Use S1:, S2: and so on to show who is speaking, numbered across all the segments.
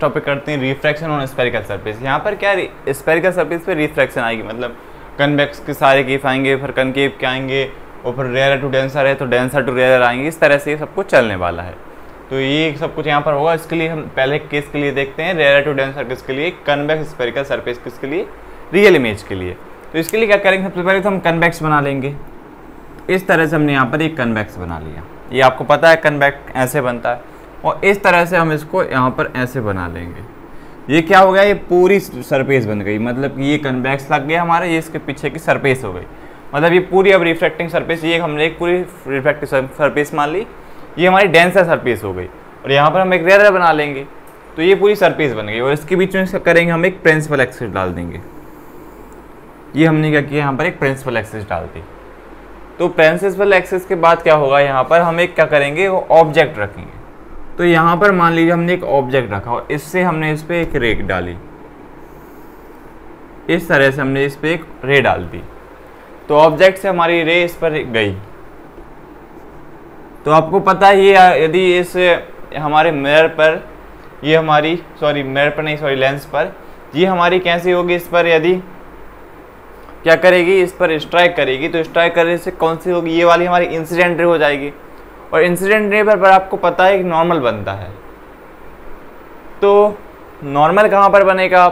S1: Topic करते हैं refraction on spherical surface. यहाँ पर क्या स्फेरिकल सरफेस पे रिफ्रैक्शन आएगी, मतलब कन्वेक्स के सारे केस आएंगे, फिर कनकेव के आएंगे, और फिर रेयर टू डेंसर है तो डेंसर टू रेयर आएंगे। इस तरह से ये सब कुछ चलने वाला है। तो ये सब कुछ यहाँ पर होगा। इसके लिए हम पहले केस के लिए देखते हैं, रेयर टू डेंसर किसके लिए, कन्वेक्स स्फेरिकल सरफेस किसके लिए, रियल इमेज के लिए। तो इसके लिए क्या करेंगे, सबसे पहले तो हम कन्वेक्स बना लेंगे। इस तरह से हमने यहाँ पर एक कन्वेक्स बना लिया। ये आपको पता है कन्वेक्स ऐसे बनता है, और इस तरह से हम इसको यहाँ पर ऐसे बना लेंगे। ये क्या हो गया, ये पूरी सरफेस बन गई, मतलब कि ये कन्वेक्स लग गया हमारा, ये इसके पीछे की सरफेस हो गई। मतलब ये पूरी अब रिफ्रैक्टिंग सरफेस, ये हमने एक पूरी रिफ्रैक्टिव सरफेस मान ली, ये हमारी डेंसर सरफेस हो गई। और यहाँ पर हम एक रेयर बना लेंगे, तो ये पूरी सरफेस बन गई। और इसके बीच में इसका करेंगे हम एक प्रिंसिपल एक्सिस डाल देंगे। ये हमने क्या किया, यहाँ पर एक प्रिंसिपल एक्सिस डाल दी। तो प्रिंसिपल एक्सिस के बाद क्या होगा, यहाँ पर हम एक क्या करेंगे, वो ऑब्जेक्ट रखेंगे। तो यहाँ पर मान लीजिए हमने एक ऑब्जेक्ट रखा और इससे हमने इस पर एक रे डाली, इस तरह से हमने इस पर एक रे डाल दी। तो ऑब्जेक्ट से हमारी रे इस पर गई। तो आपको पता है ये यदि इस हमारे मिरर पर, ये हमारी मिरर पर नहीं, लेंस पर ये हमारी कैसी होगी, इस पर यदि क्या करेगी, इस पर स्ट्राइक करेगी, तो स्ट्राइक करने से कौन सी होगी, ये वाली हमारी इंसिडेंट रे हो जाएगी। और इंसिडेंट रे पर आपको पता है एक नॉर्मल बनता है। तो नॉर्मल कहाँ पर बनेगा,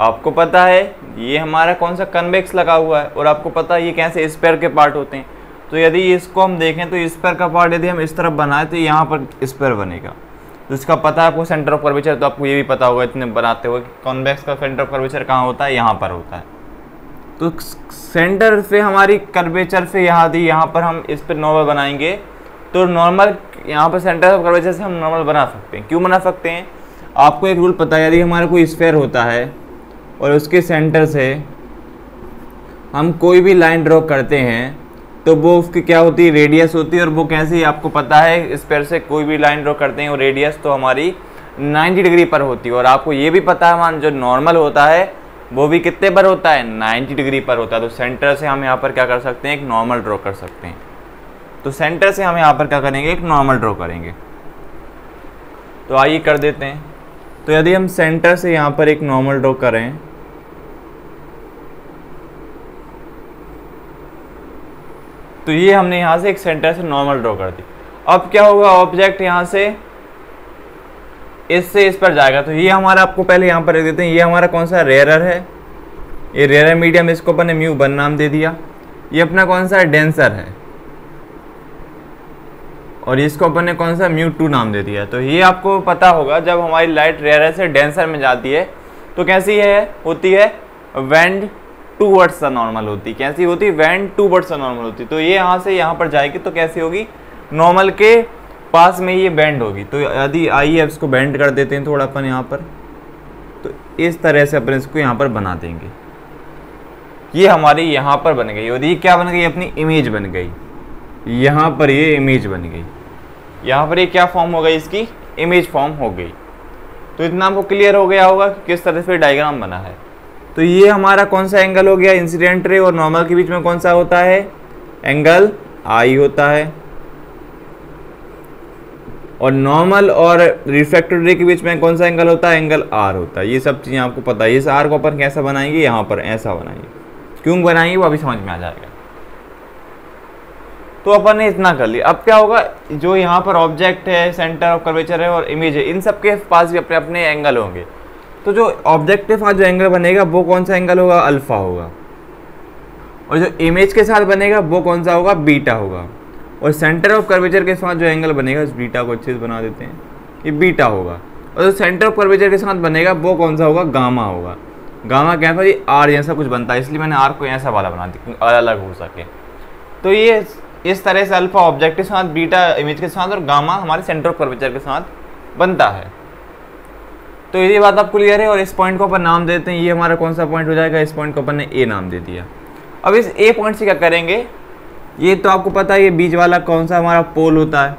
S1: आपको पता है ये हमारा कौन सा कन्वेक्स लगा हुआ है, और आपको पता है ये कैसे स्फीयर के पार्ट होते हैं। तो यदि इसको हम देखें तो स्फीयर का पार्ट यदि हम इस तरफ बनाए तो यहाँ पर स्फीयर बनेगा। तो इसका पता है आपको सेंटर ऑफ कर्वेचर, तो आपको ये भी पता होगा इतने बनाते हुए कि कॉन्वेक्स का सेंटर ऑफ कर्वेचर कहाँ होता है, यहाँ पर होता है। तो सेंटर से हमारी कर्वेचर से यहाँ पर हम इस पर नॉर्मल बनाएंगे। तो नॉर्मल यहाँ पर सेंटर ऑफ कर्वेचर से हम नॉर्मल बना सकते हैं। क्यों बना सकते हैं, आपको एक रूल पता है, यदि हमारा कोई स्फीयर होता है और उसके सेंटर से हम कोई भी लाइन ड्रॉ करते हैं तो वो उसकी क्या होती है, रेडियस होती है। और वो कैसी, आपको पता है स्फीयर से कोई भी लाइन ड्रॉ करते हैं और रेडियस तो हमारी 90 डिग्री पर होती है। और आपको ये भी पता है मान जो नॉर्मल होता है वो भी कितने पर होता है, 90 डिग्री पर होता है। तो सेंटर से हम यहाँ पर क्या कर सकते हैं, एक नॉर्मल ड्रॉ कर सकते हैं। तो सेंटर से हम यहाँ पर क्या करेंगे, एक नॉर्मल ड्रॉ करेंगे। तो आइए कर देते हैं। तो यदि हम सेंटर से यहाँ पर एक नॉर्मल ड्रॉ करें, तो ये हमने यहाँ से एक सेंटर से नॉर्मल ड्रॉ कर दी। अब क्या होगा, ऑब्जेक्ट यहाँ से इससे इस पर जाएगा। तो ये हमारा, आपको पहले यहाँ पर रख देते हैं, ये हमारा कौन सा रेयरर है, ये रेयरर मीडियम, इसको अपन ने μ1 नाम दे दिया। ये अपना कौन सा डेंसर है, और इसको अपन ने कौन सा μ2 नाम दे दिया। तो ये आपको पता होगा जब हमारी लाइट रेयरर से डेंसर में जाती है तो कैसी है, होती है वेंड टूवर्ड्स द नॉर्मल होती। कैसी होती, वेंड टूवर्ड्स द नॉर्मल होती। तो ये यहाँ से यहाँ पर जाएगी तो कैसी होगी, नॉर्मल के पास में ये बेंड होगी। तो यदि आइए इसको बेंड कर देते हैं थोड़ा अपन यहाँ पर, तो इस तरह से अपन इसको यहाँ पर बना देंगे। ये हमारी यहाँ पर बन गई, और ये क्या बन गई, अपनी इमेज बन गई। यहाँ पर ये इमेज बन गई, यहाँ पर ये क्या फॉर्म हो गई, इसकी इमेज फॉर्म हो गई। तो इतना आपको क्लियर हो गया होगा कि किस तरह से डायग्राम बना है। तो ये हमारा कौन सा एंगल हो गया, इंसिडेंट रे और नॉर्मल के बीच में कौन सा होता है, एंगल आई होता है। और नॉर्मल और रिफ्रैक्टेड रे के बीच में कौन सा एंगल होता है, एंगल आर होता है। ये सब चीज़ें आपको पता है। इस आर को अपन कैसा बनाएंगे, यहाँ पर ऐसा बनाएंगे। क्यों बनाएंगे वो अभी समझ में आ जाएगा। तो अपन ने इतना कर लिया। अब क्या होगा, जो यहाँ पर ऑब्जेक्ट है, सेंटर ऑफ कर्वेचर है और इमेज है, इन सब के पास भी अपने अपने एंगल होंगे। तो जो ऑब्जेक्ट के पास जो एंगल बनेगा वो कौन सा एंगल होगा, अल्फा होगा। और जो इमेज के साथ बनेगा वो कौन सा होगा, बीटा होगा। और सेंटर ऑफ कर्वेचर के साथ जो एंगल बनेगा, उस बीटा को अच्छे से बना देते हैं, ये बीटा होगा। और जो सेंटर ऑफ कर्वेचर के साथ बनेगा वो कौन सा होगा, गामा होगा। गामा क्या है, ये आर जैसा कुछ बनता है, इसलिए मैंने आर को ऐसा वाला बना दिया अलग अलग हो सके। तो ये इस तरह से अल्फा ऑब्जेक्ट के साथ, बीटा इमेज के साथ, और गामा हमारे सेंटर ऑफ कर्वेचर के साथ बनता है। तो ये बात आपको क्लियर है। और इस पॉइंट को अपन नाम देते हैं, ये हमारा कौन सा पॉइंट हो जाएगा, इस पॉइंट को अपन ने ए नाम दे दिया। अब इस ए पॉइंट से क्या करेंगे, ये तो आपको पता है ये बीच वाला कौन सा हमारा पोल होता है।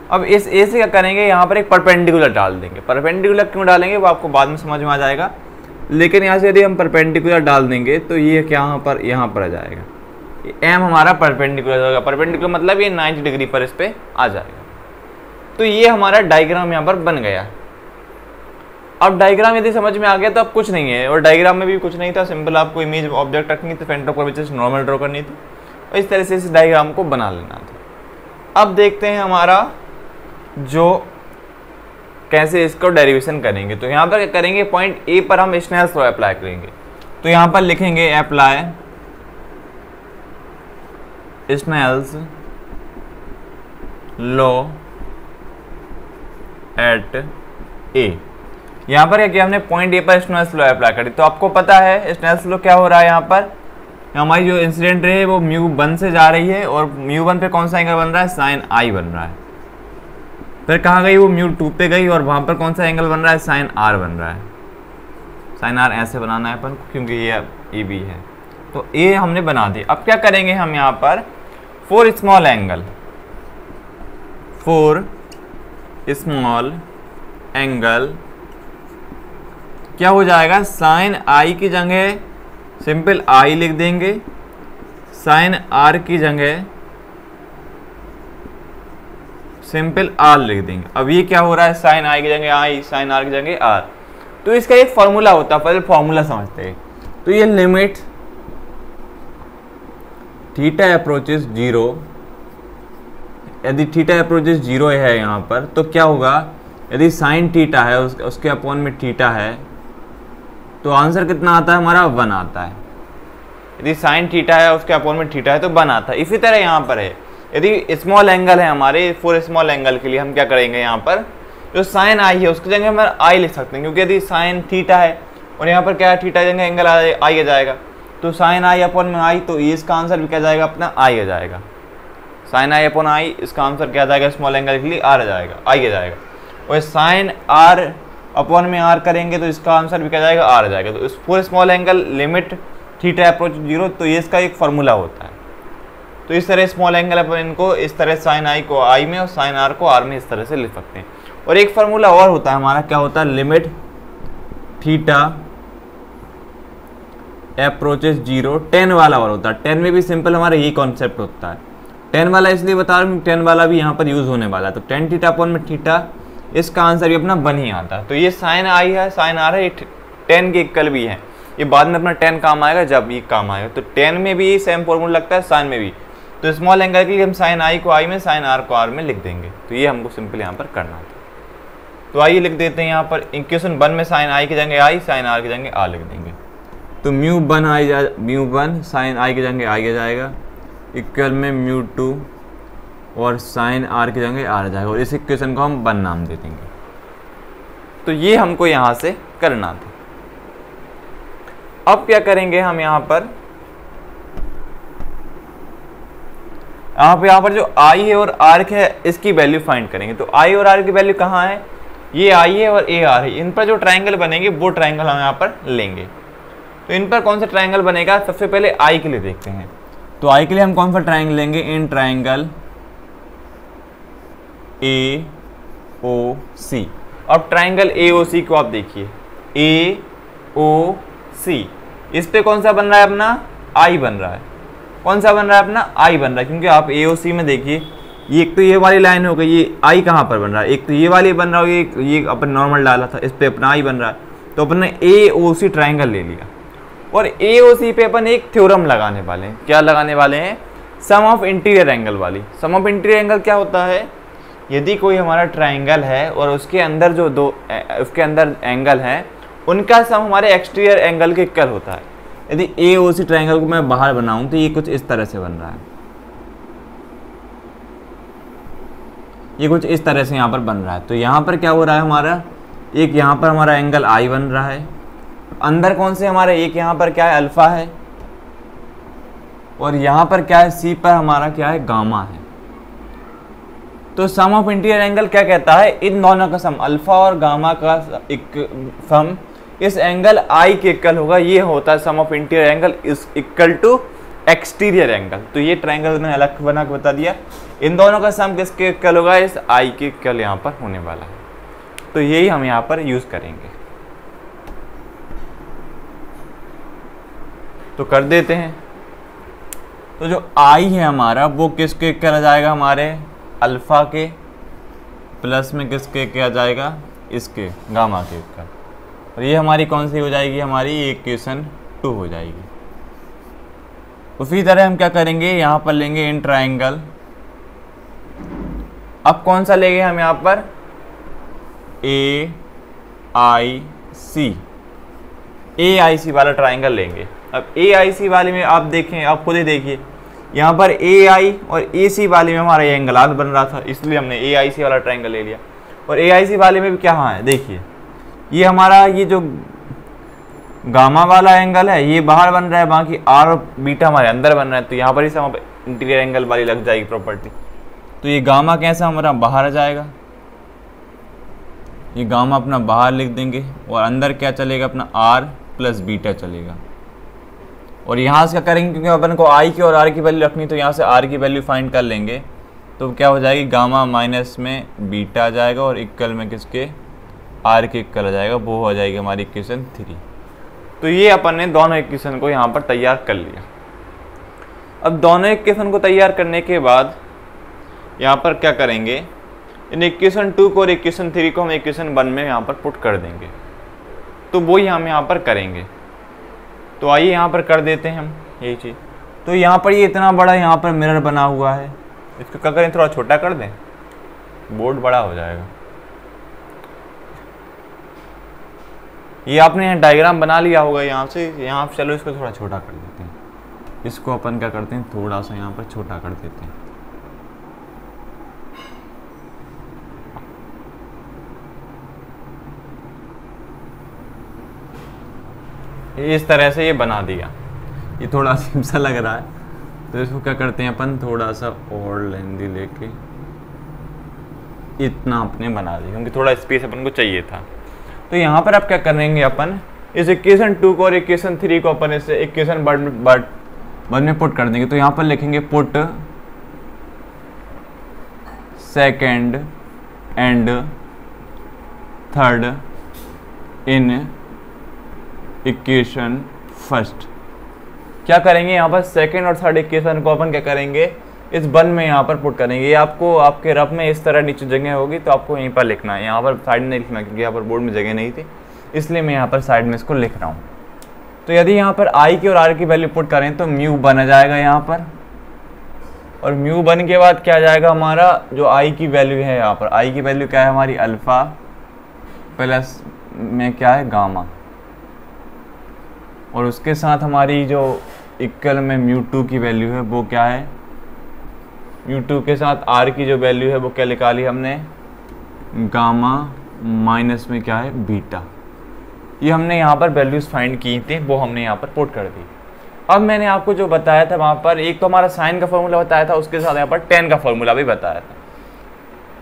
S1: अब इस ए से क्या करेंगे, यहाँ पर एक परपेंडिकुलर डाल देंगे। परपेंडिकुलर क्यों डालेंगे वो आपको बाद में समझ में आ जाएगा। लेकिन यहाँ से यदि हम परपेंडिकुलर डाल देंगे तो ये क्या यहाँ पर आ जाएगा, एम हमारा परपेंडिकुलर होगा। परपेंडिकुलर मतलब ये 90 डिग्री पर इस पर आ जाएगा। तो ये हमारा डायग्राम यहाँ पर बन गया। अब डायग्राम यदि समझ में आ गया तो अब कुछ नहीं है, और डायग्राम में भी कुछ नहीं था, सिंपल आपको इमेज ऑब्जेक्ट रखनी थी, centre of curvature normal draw करनी थी और इस तरह से इस डायग्राम को बना लेना था। अब देखते हैं हमारा जो कैसे इसको डेरिवेशन करेंगे। तो यहाँ पर क्या करेंगे, पॉइंट ए पर हम स्नेल्स लॉ अप्लाई करेंगे। तो यहाँ पर लिखेंगे अप्लाई स्नेल्स लॉ एट ए। यहाँ पर क्या किया हमने, पॉइंट ए पर स्नेल्स लॉ अप्लाई करी। तो आपको पता है स्नेल्स लॉ क्या हो रहा है, यहाँ पर हमारी जो इंसिडेंट रे है वो μ1 से जा रही है और μ1 पे कौन सा एंगल बन रहा है, साइन आई बन रहा है। फिर कहाँ गई वो, μ2 पे गई और वहाँ पर कौन सा एंगल बन रहा है, साइन आर बन रहा है। साइन आर ऐसे बनाना है अपन को क्योंकि ये ए बी है, तो ए हमने बना दी। अब क्या करेंगे हम यहाँ पर, फोर स्मॉल एंगल क्या हो जाएगा, साइन आई की जगह सिंपल आई लिख देंगे, साइन आर की जगह सिंपल आर लिख देंगे। अब ये क्या हो रहा है, साइन आई की जगह आई, साइन आर की जगह आर। तो इसका एक फॉर्मूला होता है, पहले फॉर्मूला समझते हैं। तो ये लिमिट थीटा अप्रोचेस 0, यदि थीटा अप्रोचेस 0 है यहाँ पर तो क्या होगा, यदि साइन थीटा है उसके अपॉन में थीटा है तो आंसर कितना आता है हमारा, 1 आता है। यदि साइन थीटा है उसके अपॉन में थीटा है तो 1 आता है। इसी तरह यहाँ पर है, यदि स्मॉल एंगल है हमारे, फोर स्मॉल एंगल के लिए हम क्या करेंगे, यहाँ पर जो साइन आई है उसकी जगह हम आई लिख सकते हैं, क्योंकि यदि साइन थीटा है और यहाँ पर क्या है, थीटा जगह एंगल आई आ जाएगा, तो साइन आई अपॉन में आई, तो इसका आंसर भी क्या जाएगा अपना, आई आ जाएगा। साइन आई अपॉन आई, इसका आंसर क्या जाएगा, स्मॉल एंगल के लिए आर आ जाएगा, आई आ जाएगा। और साइन आर अपॉन में आर करेंगे तो इसका आंसर भी क्या जाएगा, आर आ जाएगा। तो इस four small angle limit theta approach 0, तो ये इसका एक फॉर्मूला होता है। तो इस तरह स्मॉल एंगल अपन इनको इस तरह साइन आई को आई में और साइन आर को आर में इस तरह से लिख सकते हैं। और एक फार्मूला और होता है हमारा, क्या होता है, लिमिट थीटा अप्रोचेस 0, 10 वाला और होता है। 10 में भी सिंपल हमारा यही कॉन्सेप्ट होता है। 10 वाला इसलिए बता रहा हूँ, 10 वाला भी यहाँ पर यूज होने वाला है। तो 10 थीटा अपॉन में थीटा, इसका आंसर भी अपना 1 ही आता है। तो ये साइन आई है, साइन आर है, ये 10 के इक्वल भी है। ये बाद में अपना 10 काम आएगा जब ये काम आएगा। तो 10 में भी सेम फॉर्मूला लगता है, साइन में भी। तो स्मॉल एंगल के लिए हम साइन आई को आई में, साइन आर को आर में लिख देंगे। तो ये हमको सिंपल यहाँ पर करना था। तो आइए लिख देते हैं यहाँ पर इक्वेशन 1 में साइन आई की जगह आई, साइन आर की जगह आर लिख देंगे। तो μ1 साइन आई की जगह आई आ जाएगा, इक्वल में μ2 और साइन आर की जगह आर आ जाएगा। और इस इक्वेशन को हम 1 नाम दे देंगे। तो ये हमको यहाँ से करना था। अब क्या करेंगे हम यहाँ पर जो आई है और आर है इसकी वैल्यू फाइंड करेंगे। तो आई और आर की वैल्यू कहाँ है, ये आई है और ए आर है। इन पर जो ट्रायंगल बनेंगे वो ट्रायंगल हम यहाँ पर लेंगे। तो इन पर कौन सा ट्रायंगल बनेगा, सबसे पहले आई के लिए देखते हैं। तो आई के लिए हम कौन सा ट्रायंगल लेंगे, इन ट्रायंगल ए ओ सी। अब ट्रायंगल ए ओ सी को आप देखिए, ए ओ सी, इस पे कौन सा बन रहा है अपना, आई बन रहा है। कौन सा बन रहा है अपना, आई बन रहा है। क्योंकि आप ए ओ सी में देखिए, ये एक तो ये वाली लाइन हो गई, ये आई कहाँ पर बन रहा है, एक तो ये वाली बन रहा है, ये अपन नॉर्मल डाला था, इस पे अपना आई बन रहा है। तो अपन ने ए ओ सी ट्रायंगल ले लिया और ए ओ सी पे अपन एक थ्योरम लगाने वाले हैं। क्या लगाने वाले हैं, सम ऑफ इंटीरियर एंगल वाली। सम ऑफ इंटीरियर एंगल क्या होता है, यदि कोई हमारा ट्रायंगल है और उसके अंदर जो उसके अंदर एंगल हैं उनका सम हमारे एक्सटीरियर एंगल के इक्वल होता है। यदि ए ओ सी ट्रायंगल को मैं बाहर बनाऊं तो ये कुछ इस तरह से बन रहा है, ये कुछ इस तरह से यहाँ पर बन रहा है। तो यहाँ पर क्या हो रहा है हमारा, एक यहाँ पर हमारा एंगल आई बन रहा है, अंदर कौन से हमारे, एक यहाँ पर क्या है अल्फा है और यहाँ पर क्या है सी पर हमारा क्या है गामा है। तो सम ऑफ इंटीरियर एंगल क्या कहता है, इन दोनों का सम, अल्फा और गामा का सम इस एंगल आई के इक्वल होगा। ये होता है sum of interior angle is equal to exterior angle. तो ये ट्रायंगल मैंने अलग बना के बता दिया, इन दोनों का सम किसके इक्वल होगा, इस आई के इक्वल यहाँ पर होने वाला है। तो यही हम यहाँ पर यूज करेंगे। तो कर देते हैं। तो जो आई है हमारा वो किसके इक्वल आ जाएगा, हमारे अल्फा के प्लस में किसके क्या जाएगा, इसके गामा के इक्वल। और ये हमारी कौन सी हो जाएगी, हमारी इक्वेशन 2 हो जाएगी। उसी तरह हम क्या करेंगे, यहाँ पर लेंगे इन ट्राइंगल। अब कौन सा लेंगे हम यहाँ पर, AIC वाला ट्राइंगल लेंगे। अब AIC वाले में आप देखें, आप खुद ही देखिए, यहाँ पर AI और AC वाले में हमारा ये एंगल बन रहा था, इसलिए हमने AIC वाला ट्राइंगल ले लिया। और AIC वाले में भी क्या है, देखिए ये हमारा ये जो गामा वाला एंगल है ये बाहर बन रहा है, बाकी R और बीटा हमारे अंदर बन रहा है। तो यहाँ पर ही सब इंटीरियर एंगल वाली लग जाएगी प्रॉपर्टी। तो ये गामा कैसा हमारा बाहर आ जाएगा, ये गामा अपना बाहर लिख देंगे और अंदर क्या चलेगा, अपना R प्लस बीटा चलेगा। और यहाँ से क्या करेंगे, क्योंकि अपन को I की और R की वैल्यू रखनी, तो यहाँ से R की वैल्यू फाइंड कर लेंगे। तो क्या हो जाएगी, गामा माइनस में बीटा आ जाएगा और इक्वल में किसके, R के इक्वल आ जाएगा, वो हो जाएगी हमारी इक्वेशन 3। तो ये अपन ने दोनों इक्वेशन को यहाँ पर तैयार कर लिया। अब दोनों इक्वेशन को तैयार करने के बाद यहाँ पर क्या करेंगे, इन इक्वेशन 2 को और इक्वेशन 3 को हम इक्वेशन 1 में यहाँ पर पुट कर देंगे। तो वही हम यहाँ पर करेंगे। तो आइए यहाँ पर कर देते हैं हम यही चीज़। तो यहाँ पर ये इतना बड़ा यहाँ पर मिरर बना हुआ है, इसको क्या करें, थोड़ा छोटा कर दें, बोर्ड बड़ा हो जाएगा। ये आपने यहाँ डायग्राम बना लिया होगा यहाँ से, यहाँ चलो इसको थोड़ा छोटा कर देते हैं। इसको अपन क्या करते हैं, थोड़ा सा यहाँ पर छोटा कर देते हैं। इस तरह से ये बना दिया। ये थोड़ा अजीब सा लग रहा है, तो इसको क्या करते हैं अपन, थोड़ा सा और लेंदी लेके इतना अपने बना दिया, क्योंकि थोड़ा स्पेस अपन को चाहिए था। तो यहाँ पर आप क्या करेंगे, अपन इस इक्वेशन 2 को और इक्वेशन 3 को अपन इस इक्वेशन 1 में पुट कर देंगे। तो यहाँ पर लिखेंगे put second and third in equation first. क्या करेंगे, यहाँ पर सेकेंड और थर्ड इक्वेशन को अपन क्या करेंगे, इस 1 में यहाँ पर पुट करेंगे। ये आपको आपके रफ में इस तरह नीचे जगह होगी, तो आपको यहीं पर लिखना है, यहाँ पर साइड में नहीं लिखना, क्योंकि यहाँ पर बोर्ड में जगह नहीं थी, इसलिए मैं यहाँ पर साइड में इसको लिख रहा हूँ। तो यदि यहाँ पर I की और R की वैल्यू पुट करें तो म्यू बन जाएगा यहाँ पर, और म्यू बन के बाद क्या जाएगा, हमारा जो I की वैल्यू है, यहाँ पर I की वैल्यू क्या है हमारी, अल्फा प्लस में क्या है, गामा, और उसके साथ हमारी जो इक्वल में μ2 की वैल्यू है वो क्या है, μ2 के साथ R की जो वैल्यू है वो क्या निकाली हमने, गामा माइनस में क्या है, बीटा। ये हमने यहाँ पर वैल्यूज फाइंड की थी, वो हमने यहाँ पर पुट कर दी। अब मैंने आपको जो बताया था वहाँ पर, एक तो हमारा साइन का फॉर्मूला बताया था, उसके साथ यहाँ पर tan का फॉर्मूला भी बताया था।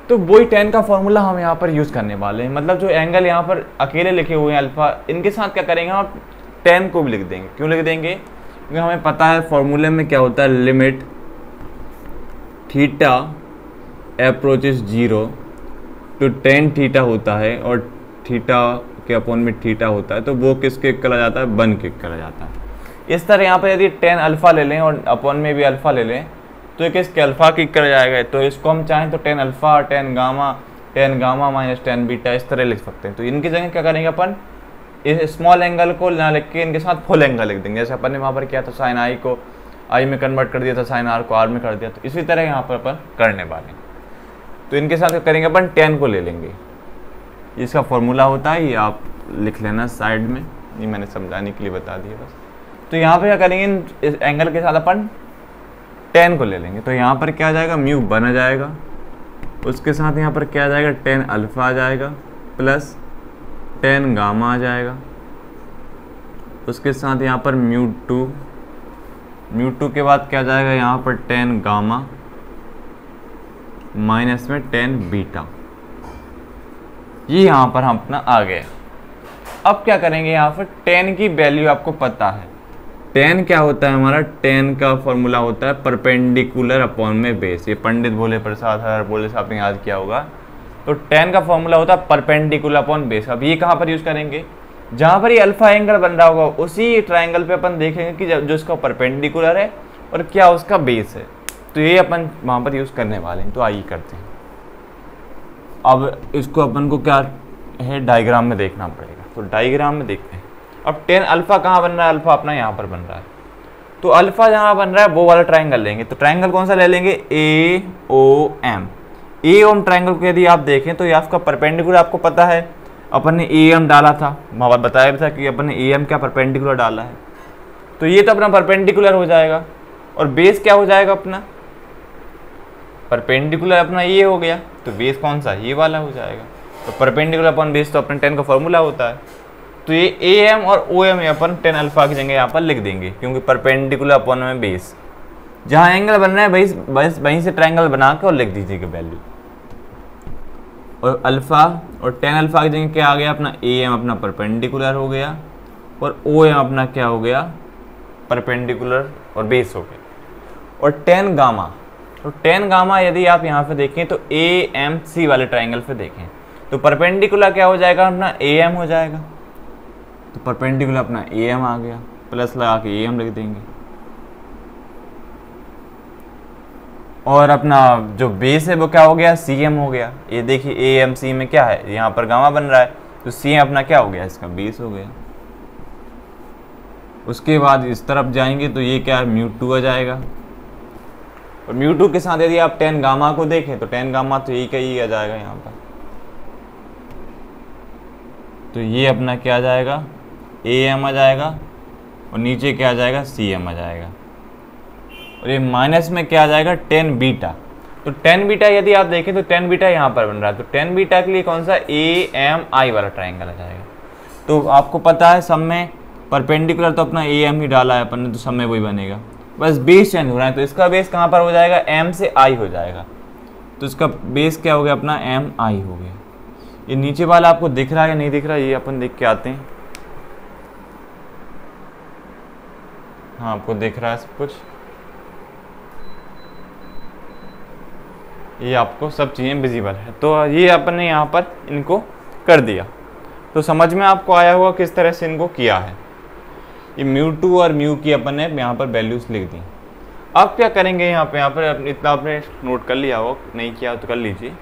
S1: तो वही tan का फॉर्मूला हम यहाँ पर यूज़ करने वाले हैं। मतलब जो एंगल यहाँ पर अकेले लिखे हुए हैं अल्फा, इनके साथ क्या करेंगे हम, tan को भी लिख देंगे। क्यों लिख देंगे, क्योंकि हमें पता है फॉर्मूले में क्या होता है, लिमिट थीटा अप्रोचेस 0 तो tan थीटा होता है, और थीटा के अपॉन में थीटा होता है, तो वो किसके इक्वल आ जाता है, 1 के इक्वल आ जाता है। इस तरह यहाँ पर यदि tan अल्फा ले लें और अपॉन में भी अल्फा ले लें, तो ये किसके, अल्फा के इक्वल आ जाएगा। तो इसको हम चाहें तो tan alpha, tan gamma minus tan beta, इस तरह लिख सकते हैं। तो इनकी जगह क्या करेंगे अपन, इस स्मॉल एंगल को ना लिख के इनके साथ फुल एंगल लिख देंगे। जैसे अपन ने वहाँ पर किया था, साइन आई को आई में कन्वर्ट कर दिया था, साइन आर को आर में कर दिया, तो इसी तरह यहाँ पर अपन करने वाले हैं। तो इनके साथ क्या करेंगे अपन, tan को ले लेंगे। इसका फॉर्मूला होता है, ये आप लिख लेना साइड में, ये मैंने समझाने के लिए बता दिया बस। तो यहाँ पर क्या करेंगे, इस एंगल के साथ अपन tan को ले लेंगे। तो यहाँ पर क्या आ जाएगा, म्यू बन जाएगा, उसके साथ यहाँ पर क्या आ जाएगा, tan अल्फा आ जाएगा प्लस tan गामा आ जाएगा, उसके साथ यहाँ पर μ2 के बाद क्या जाएगा, यहाँ पर tan गामा माइनस में tan बीटा। ये यहाँ पर हम अपना आ गए। अब क्या करेंगे, यहाँ पर tan की वैल्यू आपको पता है, tan क्या होता है हमारा, tan का फॉर्मूला होता है परपेंडिकुलर अपॉन में बेस। ये पंडित भोले प्रसाद हर भोले साहब ने याद किया होगा। तो tan का फॉर्मूला होता है परपेंडिकुलर अपॉन बेस। अब ये कहाँ पर यूज़ करेंगे, जहाँ पर ये अल्फा एंगल बन रहा होगा उसी ट्राइंगल पे अपन देखेंगे कि जो उसका परपेंडिकुलर है और क्या उसका बेस है। तो ये अपन वहाँ पर यूज़ करने वाले हैं। तो आइए करते हैं। अब इसको अपन को क्या है, डायग्राम में देखना पड़ेगा। तो डायग्राम में देखते हैं। अब टेन अल्फा कहाँ बन रहा है, अल्फा अपना यहाँ पर बन रहा है, तो अल्फा जहाँ बन रहा है वो वाला ट्राइंगल लेंगे। तो ट्राइंगल कौन सा ले लेंगे, ए ओ एम। ए ओम ट्राइंगल को यदि आप देखें तो ये आपका परपेंडिकुलर, आपको पता है अपन ने ए एम डाला था, वहाँ बताया भी था कि अपन ने ए एम क्या परपेंडिकुलर डाला है, तो ये तो अपना परपेंडिकुलर हो जाएगा। और बेस क्या हो जाएगा अपना, परपेंडिकुलर अपना ये हो गया, तो बेस कौन सा, ये वाला हो जाएगा। तो परपेंडिकुलर अपॉन बेस तो अपने 10 का फॉर्मूला होता है। तो ये ए एम और ओ एम अपन 10 अल्फा की जगह यहाँ पर लिख देंगे, क्योंकि परपेंडिकुलर अपॉन में बेस, जहाँ एंगल बन रहा है बस वहीं से ट्राइंगल बना के और लिख दीजिएगा वैल्यू। और अल्फा और 10 अल्फा की जगह क्या आ गया अपना, ए एम अपना परपेंडिकुलर हो गया और ओ एम अपना क्या हो गया, परपेंडिकुलर और बेस हो गया। और 10 गामा, तो 10 गामा यदि आप यहाँ पे देखें तो ए एम सी वाले ट्राइंगल पे देखें तो परपेंडिकुलर क्या हो जाएगा अपना, ए एम हो जाएगा। तो परपेंडिकुलर अपना ए एम आ गया, प्लस लगा के ए एम लिख देंगे। और अपना जो बेस है वो क्या हो गया, सी एम हो गया। ये देखिए ए एम सी में क्या है, यहाँ पर गामा बन रहा है, तो सी एम अपना क्या हो गया, इसका बेस हो गया। उसके बाद इस तरफ जाएंगे तो ये क्या है, म्यू टू आ जाएगा। और म्यू टू के साथ यदि आप 10 गामा को देखें तो 10 गामा तो यही का ही आ जाएगा यहाँ पर। तो ये अपना क्या आ जाएगा, ए एम आ जाएगा और नीचे क्या आ जाएगा, सी एम आ जाएगा। और ये माइनस में क्या आ जाएगा, 10 बीटा। तो 10 बीटा यदि आप देखें तो 10 बीटा यहाँ पर बन रहा है, तो 10 बीटा के लिए कौन सा, ए एम आई वाला ट्राइंगल आ जाएगा। तो आपको पता है सब में परपेंडिकुलर तो अपना ए एम ही डाला है अपन ने, तो सब में वही बनेगा, बस बेस चेंज हो रहा है। तो इसका बेस कहाँ पर हो जाएगा, एम से आई हो जाएगा। तो इसका बेस क्या हो गया अपना, एम आई हो गया। ये नीचे वाला आपको दिख रहा है या नहीं दिख रहा, ये अपन देख के आते हैं। हाँ आपको दिख रहा है सब कुछ, ये आपको सब चीज़ें विजिबल है। तो ये अपन ने यहाँ पर इनको कर दिया, तो समझ में आपको आया होगा किस तरह से इनको किया है। ये म्यू टू और म्यू की अपन ने यहाँ पर वैल्यूज लिख दी। अब क्या करेंगे यहाँ पर इतना आपने नोट कर लिया हो, नहीं किया तो कर लीजिए।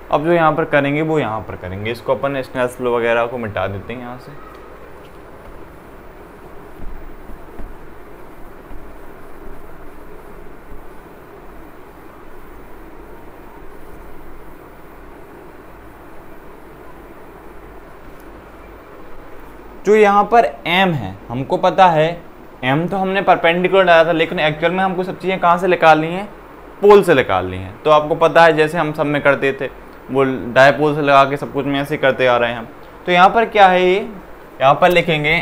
S1: अब जो यहाँ पर करेंगे वो यहाँ पर करेंगे, इसको अपन स्नेल्स फ्लो वगैरह को मिटा देते हैं यहाँ से। जो यहाँ पर m है, हमको पता है m तो हमने परपेंडिकुलर डाला था, लेकिन एक्चुअल में हमको सब चीज़ें कहाँ से निकाल ली हैं, पोल से निकाल ली हैं। तो आपको पता है जैसे हम सब में करते थे, वो डायपोल से लगा के सब कुछ में ऐसे करते आ रहे हैं हम। तो यहाँ पर क्या है, ये यहाँ पर लिखेंगे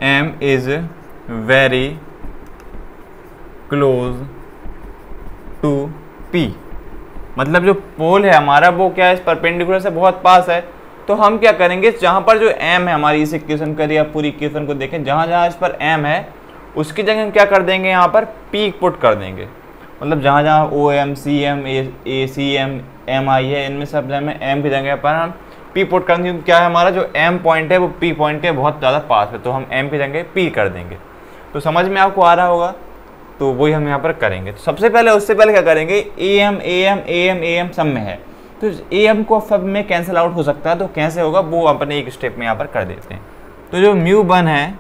S1: m is very close to p, मतलब जो पोल है हमारा वो क्या है, इस परपेंडिकुलर से बहुत पास है। तो हम क्या करेंगे, जहाँ पर जो m है हमारी इस इक्वेशन का, या पूरी इक्वेशन को देखें, जहाँ जहाँ इस पर m है उसकी जगह हम क्या कर देंगे, यहाँ पर p पुट कर देंगे। मतलब जहाँ जहाँ O M C M A C M M I है, इनमें सब में m की जगह पर हम p पुट कर देंगे। क्या है, हमारा जो m पॉइंट है वो p पॉइंट के बहुत ज़्यादा पास है, तो हम m की जगह p कर देंगे। तो समझ में आपको आ रहा होगा, तो वही हम यहाँ पर करेंगे। तो सबसे पहले उससे पहले क्या करेंगे, ए एम सब में है, तो ए एम को सब में कैंसिल आउट हो सकता है, तो कैसे होगा वो अपन एक स्टेप में यहाँ पर कर देते हैं। तो जो म्यू वन है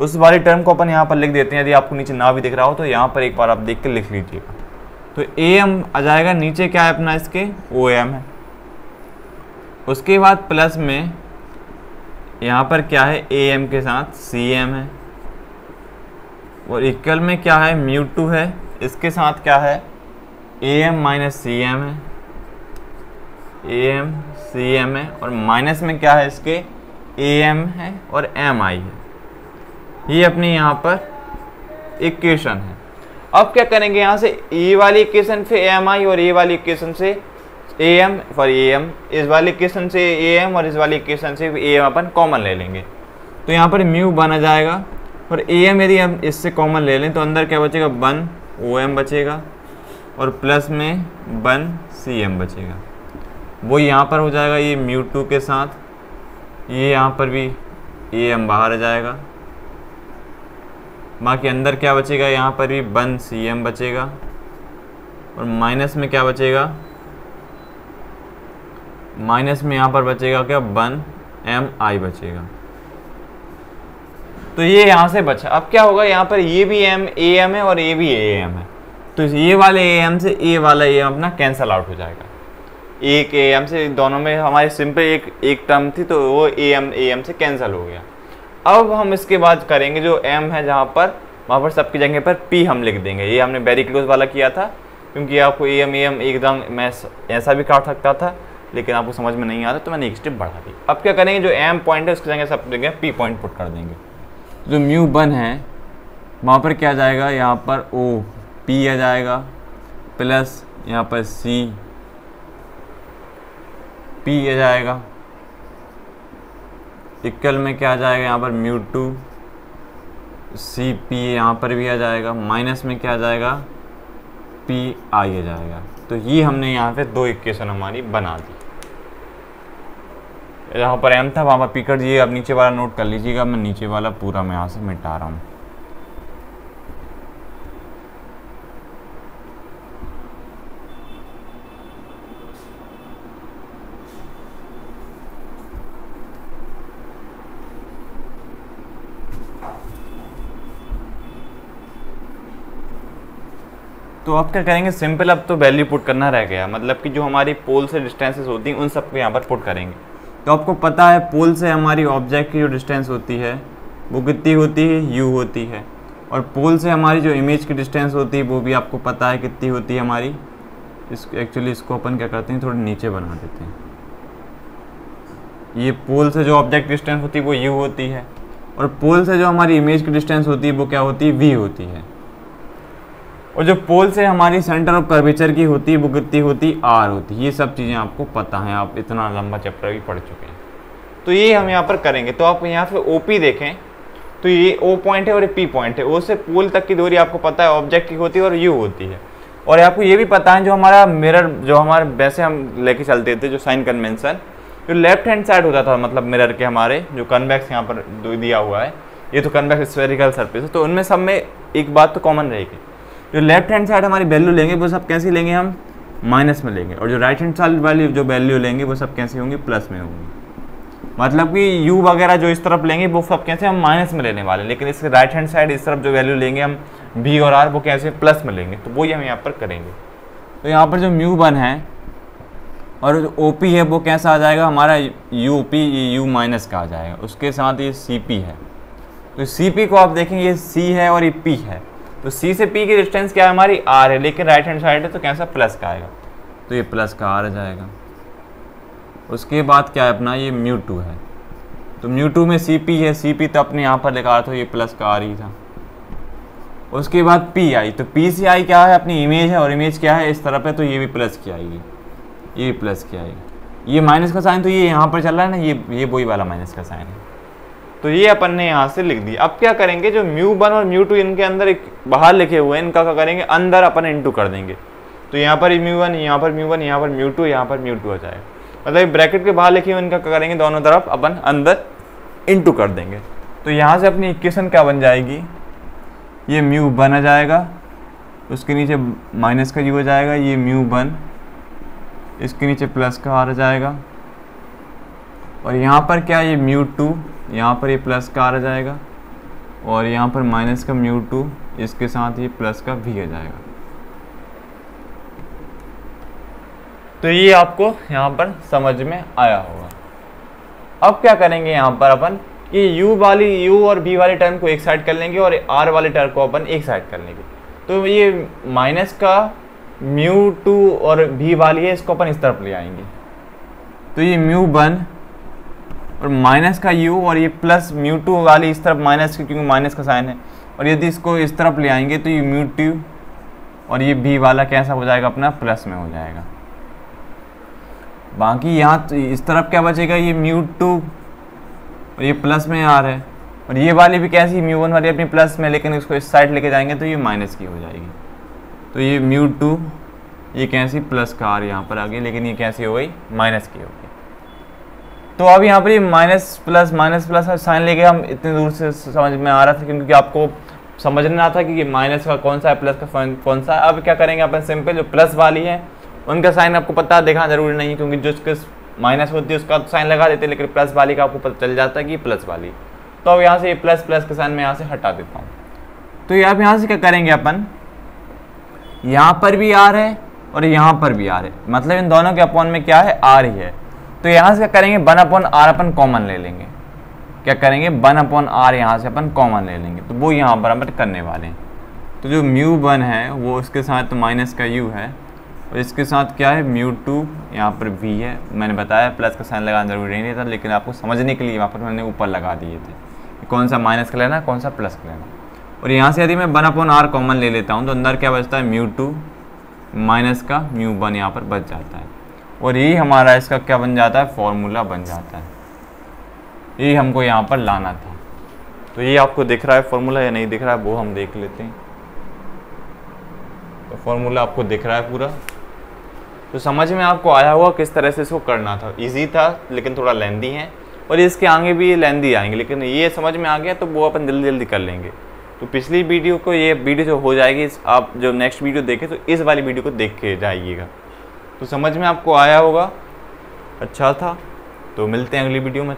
S1: उस वाली टर्म को अपन यहाँ पर लिख देते हैं। यदि आपको नीचे ना भी दिख रहा हो तो यहाँ पर एक बार आप देख के लिख लीजिएगा। तो ए एम आ जाएगा, नीचे क्या है अपना इसके, ओ एम है। उसके बाद प्लस में यहाँ पर क्या है, ए एम के साथ सी एम है, और इक्वल में क्या है, म्यू टू है, इसके साथ क्या है, A M minus C M है, ए एम सी एम है, और माइनस में क्या है इसके, ए एम है और एम आई है। ये अपनी यहाँ पर इक्वेशन है। अब क्या करेंगे, यहाँ से ए वाली इक्वेशन से एम आई और ए वाली इक्वेशन से A M for A M, इस वाली इक्वेशन से ए एम और इस वाली इक्वेशन से ए एम अपन कॉमन ले लेंगे। तो यहाँ पर म्यू बना जाएगा, और ए एम यदि हम इससे कॉमन ले लें तो अंदर क्या बचेगा, 1 ओ एम बचेगा, और प्लस में 1 सी एम बचेगा। वो यहाँ पर हो जाएगा ये म्यू टू के साथ, ये यहाँ पर भी ए एम बाहर आ जाएगा, बाकी अंदर क्या बचेगा, यहाँ पर भी 1 सी एम बचेगा, और माइनस में क्या बचेगा, माइनस में यहाँ पर बचेगा क्या 1mi बचेगा। तो ये यहाँ से बचा। अब क्या होगा, यहाँ पर ये भी am है और ये भी am है, तो ये वाले am से ये वाला am अपना कैंसल आउट हो जाएगा। एक am से दोनों में हमारी सिंपल एक टर्म थी, तो वो am से कैंसिल हो गया। अब हम इसके बाद करेंगे जो m है जहाँ पर, वहाँ पर सबकी जगह पर p हम लिख देंगे। ये हमने वेरी क्लोज वाला किया था, क्योंकि आपको am एकदम मैं ऐसा भी काट सकता था, लेकिन आपको समझ में नहीं आ रहा तो मैंने एक स्टेप बढ़ा दी। अब क्या करेंगे, जो m पॉइंट है उसकी जगह सब जगह p पॉइंट पुट कर देंगे। जो μ1 है वहाँ पर क्या जाएगा, यहाँ पर o p आ जाएगा प्लस यहाँ पर c p आ जाएगा, इक्वल में क्या आ जाएगा, यहाँ पर μ2 c p यहाँ पर भी आ जाएगा, माइनस में क्या आ जाएगा p i आ जाएगा। तो ये हमने यहाँ पे दो इक्वेशन हमारी बना दी। जहाँ पर m था वहाँ पर p कर दीजिए। अब नीचे वाला नोट कर लीजिएगा, मैं नीचे वाला पूरा मैं यहाँ से मिटा रहा हूँ। तो अब क्या करेंगे, सिंपल अब तो वैल्यू पुट करना रह गया, मतलब कि जो हमारी पोल से डिस्टेंसेस होती हैं उन सबको यहाँ पर पुट करेंगे। तो आपको पता है पोल से हमारी ऑब्जेक्ट की जो डिस्टेंस होती है वो कितनी होती है, u होती है, और पोल से हमारी जो इमेज की डिस्टेंस होती है वो भी आपको पता है कितनी होती है हमारी। एक्चुअली इसको अपन क्या करते हैं, थोड़ा नीचे बना देते हैं। ये पोल से जो ऑब्जेक्ट डिस्टेंस होती है वो u होती है, और पोल से जो हमारी इमेज की डिस्टेंस होती है वो क्या होती है, v होती है। और जो पोल से हमारी सेंटर ऑफ कर्वेचर की होती है वो कितनी होती है, r होती है। ये सब चीज़ें आपको पता हैं, आप इतना लंबा चैप्टर भी पढ़ चुके हैं। तो ये हम यहाँ पर करेंगे। तो आप यहाँ पे OP देखें तो ये O पॉइंट है और ये P पॉइंट है। O से पोल तक की दूरी आपको पता है ऑब्जेक्ट की होती है और U होती है। और आपको ये भी पता है जो हमारा मिरर, जो हमारे वैसे हम लेके चलते थे जो साइन कन्वेंशन, जो लेफ्ट हैंड साइड होता था, मतलब मिरर के हमारे जो कन्वेक्स यहाँ पर दिया हुआ है, ये तो कन्वेक्स स्फेरिकल सरफेस है, तो उनमें सब में एक बात तो कॉमन रहेगी, जो लेफ्ट हैंड साइड हमारी वैल्यू लेंगे वो सब कैसी लेंगे, हम माइनस में लेंगे, और जो राइट हैंड साइड वाली जो वैल्यू लेंगे वो सब कैसी होंगी, प्लस में होंगी। मतलब कि u वगैरह जो इस तरफ लेंगे वो सब कैसे हम माइनस में लेने वाले, लेकिन इसके राइट हैंड साइड इस तरफ जो वैल्यू लेंगे हम v और r वो कैसे प्लस में लेंगे, तो वही हम यहाँ पर करेंगे। तो यहाँ पर जो μ1 है और जो OP है वो कैसा आ जाएगा हमारा, UP ये u माइनस का आ जाएगा, उसके साथ ये CP है। तो CP को आप देखें ये C है और ये P है, तो C से P की डिस्टेंस क्या है हमारी, R है, लेकिन राइट हैंड साइड है तो कैसा प्लस का आएगा, तो ये प्लस का R आ जाएगा। उसके बाद क्या है अपना, ये μ2 है, तो μ2 में CP है, CP तो अपने यहाँ पर लिखा था, ये प्लस का R ही था। उसके बाद PI, तो P से I क्या है, अपनी इमेज है, और इमेज क्या है इस तरफ है, तो ये भी प्लस की आएगी, ये भी प्लस की आएगी। ये माइनस का साइन तो ये यहाँ पर चल रहा है ना, ये वही वाला माइनस का साइन है, तो ये अपन ने यहाँ से लिख दिया। अब क्या करेंगे, जो μ1 और μ2 इनके अंदर एक बाहर लिखे हुए हैं, इनका क्या करेंगे, अंदर अपन इंटू कर देंगे। तो यहाँ पर μ1, यहाँ पर μ1, यहाँ पर μ2, यहाँ पर μ2 हो जाएगा। मतलब ब्रैकेट के बाहर लिखे हुए इनका क्या करेंगे, दोनों तरफ अपन अंदर इंटू कर देंगे। तो यहाँ से अपनी इक्वेशन क्या बन जाएगी, ये μ1 आ जाएगा, उसके नीचे माइनस का u हो जाएगा, ये μ1, इसके नीचे प्लस का r आ जाएगा, और यहाँ पर क्या, ये μ2, यहाँ पर ये प्लस का r आ जाएगा, और यहाँ पर माइनस का μ2, इसके साथ ये प्लस का v आ जाएगा। तो ये आपको यहाँ पर समझ में आया होगा। अब क्या करेंगे यहाँ पर अपन, ये u और v वाली टर्म को एक साइड कर लेंगे और r वाले टर्म को अपन एक साइड कर लेंगे। तो ये माइनस का μ2 और v वाली है, इसको अपन इस तरफ ले आएंगे, तो ये μ1 और माइनस का u, और ये प्लस μ2 वाली इस तरफ माइनस की, क्योंकि माइनस का साइन है, और यदि इसको इस तरफ ले आएंगे तो ये μ2 और ये v वाला कैसा हो जाएगा अपना, प्लस में हो जाएगा। बाकी यहाँ तो इस तरफ क्या बचेगा, ये μ2 और ये प्लस में आ रहा है, और ये वाली भी कैसी, μ1 वाली अपनी प्लस में, लेकिन इसको इस साइड लेके जाएंगे तो ये माइनस की हो जाएगी। तो ये μ2 ये कैसी, प्लस का r यहाँ पर आ गई, लेकिन ये कैसी हो गई, माइनस की हो गई। तो अब यहाँ पर ये माइनस प्लस साइन लेके हम इतनी दूर से समझ में आ रहा था, क्योंकि आपको समझना था कि ये माइनस का कौन सा है, प्लस का कौन सा है। अब क्या करेंगे अपन, सिंपल जो प्लस वाली है उनका साइन आपको पता देखना जरूरी नहीं है, क्योंकि जो माइनस होती है उसका साइन लगा देते, लेकिन प्लस वाली का आपको पता चल जाता है कि प्लस वाली। तो अब यहाँ से प्लस प्लस के साइन मैं यहाँ से हटा देता हूँ। तो अब यहाँ से क्या करेंगे अपन, यहाँ पर भी आर है और यहाँ पर भी आर है, मतलब इन दोनों के अपॉन में क्या है, आर ही है। तो यहाँ से क्या करेंगे, 1 अपॉन आर अपन कॉमन ले लेंगे। क्या करेंगे, 1 अपॉन आर यहाँ से अपन कॉमन ले लेंगे, तो वो यहाँ पर अपन करने वाले हैं। तो जो μ1 है वो उसके साथ माइनस का u है, और इसके साथ क्या है μ2, यहाँ पर v है। मैंने बताया प्लस का साइन लगाना जरूरी नहीं था, लेकिन आपको समझने के लिए वहाँ पर मैंने ऊपर लगा दिए थे, कौन सा माइनस का लेना कौन सा प्लस का लेना। और यहाँ से यदि मैं 1 अपॉन आर कॉमन ले लेता हूँ तो अंदर क्या बचता है, μ2 माइनस का μ1 यहाँ पर बच जाता है, और यही हमारा इसका क्या बन जाता है, फॉर्मूला बन जाता है। यही हमको यहाँ पर लाना था। तो ये आपको दिख रहा है फॉर्मूला या नहीं दिख रहा है, वो हम देख लेते हैं। तो फॉर्मूला आपको दिख रहा है पूरा, तो समझ में आपको आया होगा किस तरह से इसको करना था। इजी था लेकिन थोड़ा लेंदी है, और इसके आगे भी लेंदी आएंगे, लेकिन ये समझ में आ गया तो वो अपन जल्दी जल्दी कर लेंगे। तो पिछली वीडियो को, ये वीडियो जो हो जाएगी, आप जो नेक्स्ट वीडियो देखें तो इस वाली वीडियो को देख के जाइएगा, तो समझ में आपको आया होगा। अच्छा था, तो मिलते हैं अगली वीडियो में।